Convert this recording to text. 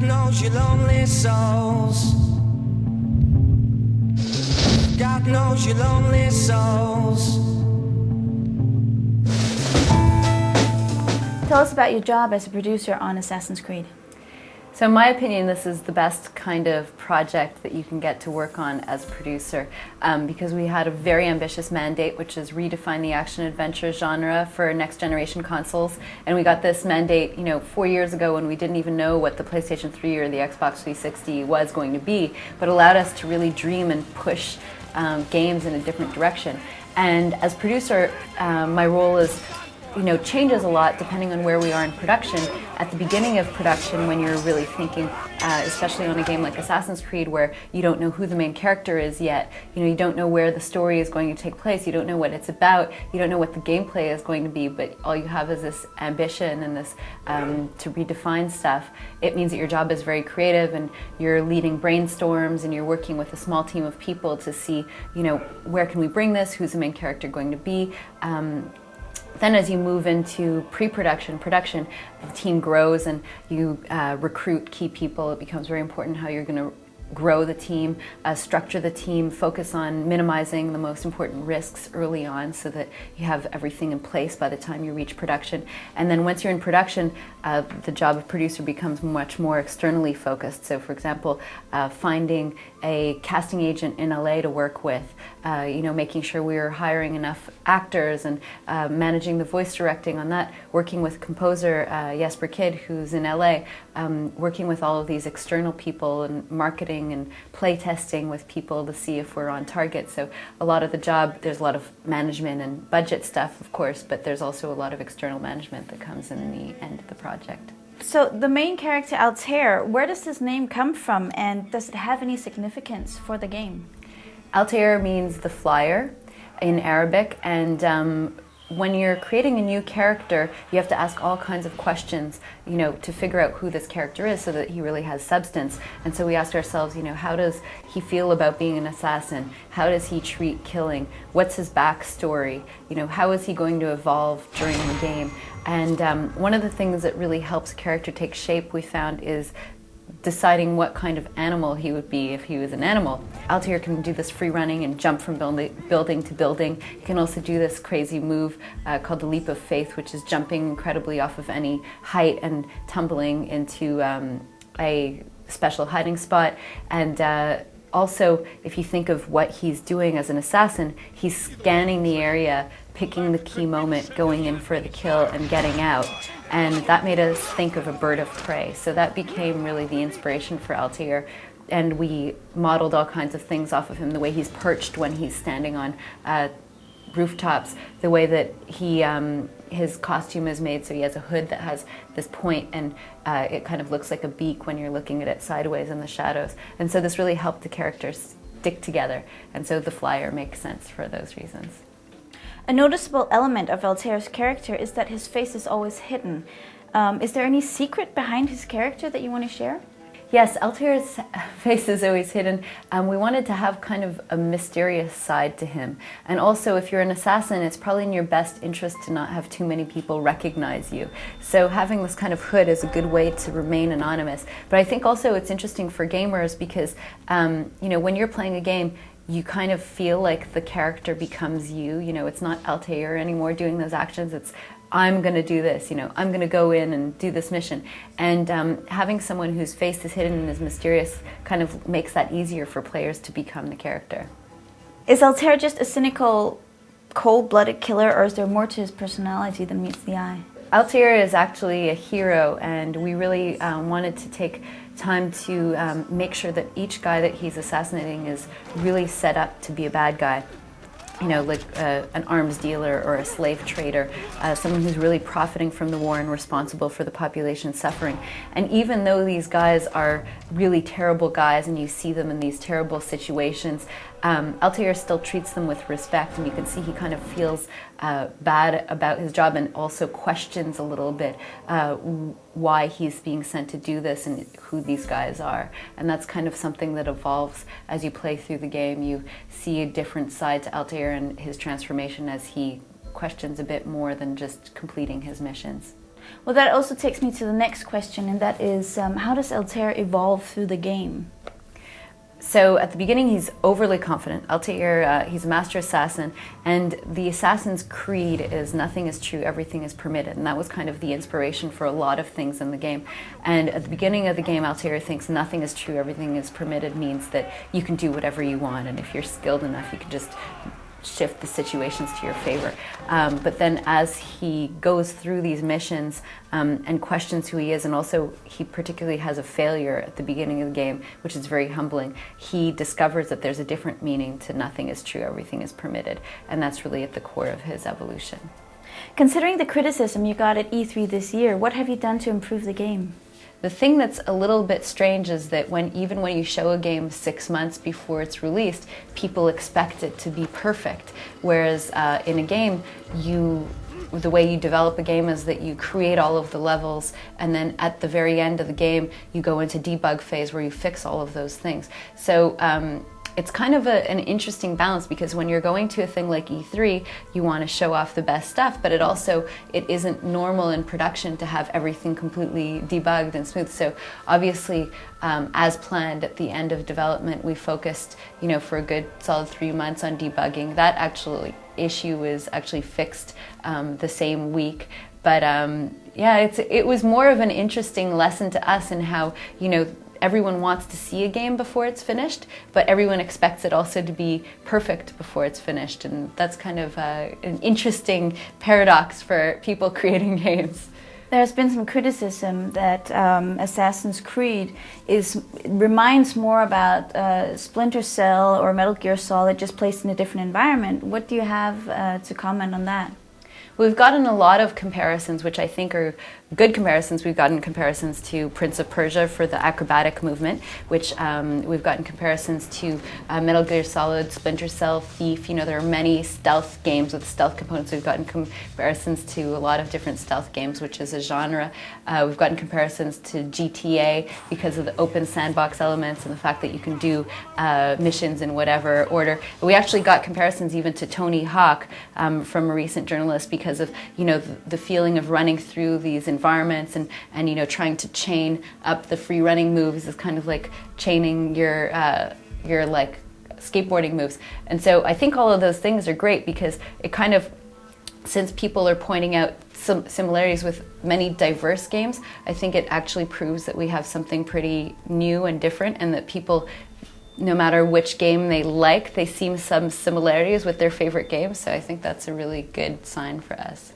knows your lonely souls. God knows your lonely souls. Tell us about your job as a producer on Assassin's Creed. So in my opinion, this is the best kind of project that you can get to work on as a producer, because we had a very ambitious mandate, which is redefine the action-adventure genre for next-generation consoles. And we got this mandate, 4 years ago when we didn't even know what the PlayStation 3 or the Xbox 360 was going to be, but allowed us to really dream and push games in a different direction. And as producer, my role is changes a lot depending on where we are in production. At the beginning of production, when you're really thinking, especially on a game like Assassin's Creed, where you don't know who the main character is yet, you don't know where the story is going to take place, you don't know what it's about, you don't know what the gameplay is going to be, but all you have is this ambition and this to redefine stuff. It means that your job is very creative and you're leading brainstorms and you're working with a small team of people to see, where can we bring this, who's the main character going to be. Then as you move into pre-production, production, the team grows and you recruit key people. It becomes very important how you're going to grow the team, structure the team, focus on minimizing the most important risks early on so that you have everything in place by the time you reach production. And then once you're in production, the job of producer becomes much more externally focused. So for example, finding a casting agent in LA to work with, making sure we are hiring enough actors and managing the voice directing on that, working with composer Jesper Kid, who's in LA, working with all of these external people and marketing and play testing with people to see if we're on target. So a lot of the job, there's a lot of management and budget stuff, of course, but there's also a lot of external management that comes in the end of the project. So the main character Altaïr, where does this name come from, and does it have any significance for the game? Altaïr means the flyer in Arabic, and when you're creating a new character, you have to ask all kinds of questions, to figure out who this character is so that he really has substance. And so we asked ourselves, how does he feel about being an assassin? How does he treat killing? What's his backstory? How is he going to evolve during the game? And one of the things that really helps a character take shape, we found, is deciding what kind of animal he would be if he was an animal. Altaïr can do this free running and jump from building to building. He can also do this crazy move called the leap of faith, which is jumping incredibly off of any height and tumbling into a special hiding spot. And also, if you think of what he's doing as an assassin, he's scanning the area, picking the key moment, going in for the kill and getting out. And that made us think of a bird of prey. So that became really the inspiration for Altaïr. And we modeled all kinds of things off of him, the way he's perched when he's standing on rooftops, the way that his costume is made, so he has a hood that has this point and it kind of looks like a beak when you're looking at it sideways in the shadows. And so this really helped the characters stick together. And so the flyer makes sense for those reasons. A noticeable element of Altaïr's character is that his face is always hidden. Is there any secret behind his character that you want to share? Yes, Altaïr's face is always hidden. We wanted to have kind of a mysterious side to him. And also, if you're an assassin, it's probably in your best interest to not have too many people recognize you. So having this kind of hood is a good way to remain anonymous. But I think also it's interesting for gamers because, when you're playing a game, you kind of feel like the character becomes you. It's not Altaïr anymore doing those actions. It's, I'm going to do this, I'm going to go in and do this mission. And having someone whose face is hidden and is mysterious kind of makes that easier for players to become the character. Is Altaïr just a cynical, cold-blooded killer, or is there more to his personality than meets the eye? Altaïr is actually a hero, and we really wanted to take time to make sure that each guy that he's assassinating is really set up to be a bad guy. Like an arms dealer or a slave trader, someone who's really profiting from the war and responsible for the population suffering. And even though these guys are really terrible guys and you see them in these terrible situations, Altaïr still treats them with respect, and you can see he kind of feels bad about his job and also questions a little bit why he's being sent to do this and who these guys are. And that's kind of something that evolves as you play through the game. You see a different side to Altaïr and his transformation as he questions a bit more than just completing his missions. Well, that also takes me to the next question, and that is, how does Altaïr evolve through the game? So at the beginning, he's overly confident. Altaïr, he's a master assassin, and the Assassin's Creed is nothing is true, everything is permitted, and that was kind of the inspiration for a lot of things in the game. And at the beginning of the game, Altaïr thinks nothing is true, everything is permitted means that you can do whatever you want, and if you're skilled enough, you can just shift the situations to your favor. But then as he goes through these missions and questions who he is, and also he particularly has a failure at the beginning of the game, which is very humbling, he discovers that there's a different meaning to nothing is true, everything is permitted, and that's really at the core of his evolution. Considering the criticism you got at E3 this year, what have you done to improve the game? The thing that's a little bit strange is that even when you show a game 6 months before it's released, people expect it to be perfect. Whereas in a game, the way you develop a game is that you create all of the levels, and then at the very end of the game, you go into debug phase where you fix all of those things. So it's kind of an interesting balance, because when you're going to a thing like E3, you want to show off the best stuff, but it isn't normal in production to have everything completely debugged and smooth. So obviously, as planned at the end of development, we focused, for a good solid 3 months on debugging. That issue is actually fixed the same week. But yeah, it was more of an interesting lesson to us in how, everyone wants to see a game before it's finished, but everyone expects it also to be perfect before it's finished. And that's kind of an interesting paradox for people creating games. There's been some criticism that Assassin's Creed reminds more about Splinter Cell or Metal Gear Solid, just placed in a different environment. What do you have to comment on that? We've gotten a lot of comparisons, which I think are good comparisons. We've gotten comparisons to Prince of Persia for the acrobatic movement, which we've gotten comparisons to Metal Gear Solid, Splinter Cell, Thief. There are many stealth games with stealth components. We've gotten comparisons to a lot of different stealth games, which is a genre. We've gotten comparisons to GTA because of the open sandbox elements and the fact that you can do missions in whatever order. We actually got comparisons even to Tony Hawk from a recent journalist, because of the feeling of running through these environments and trying to chain up the free running moves is kind of like chaining your like skateboarding moves. And so I think all of those things are great, because it kind of, since people are pointing out some similarities with many diverse games, I think it actually proves that we have something pretty new and different, and that people, no matter which game they see some similarities with their favorite games. So I think that's a really good sign for us.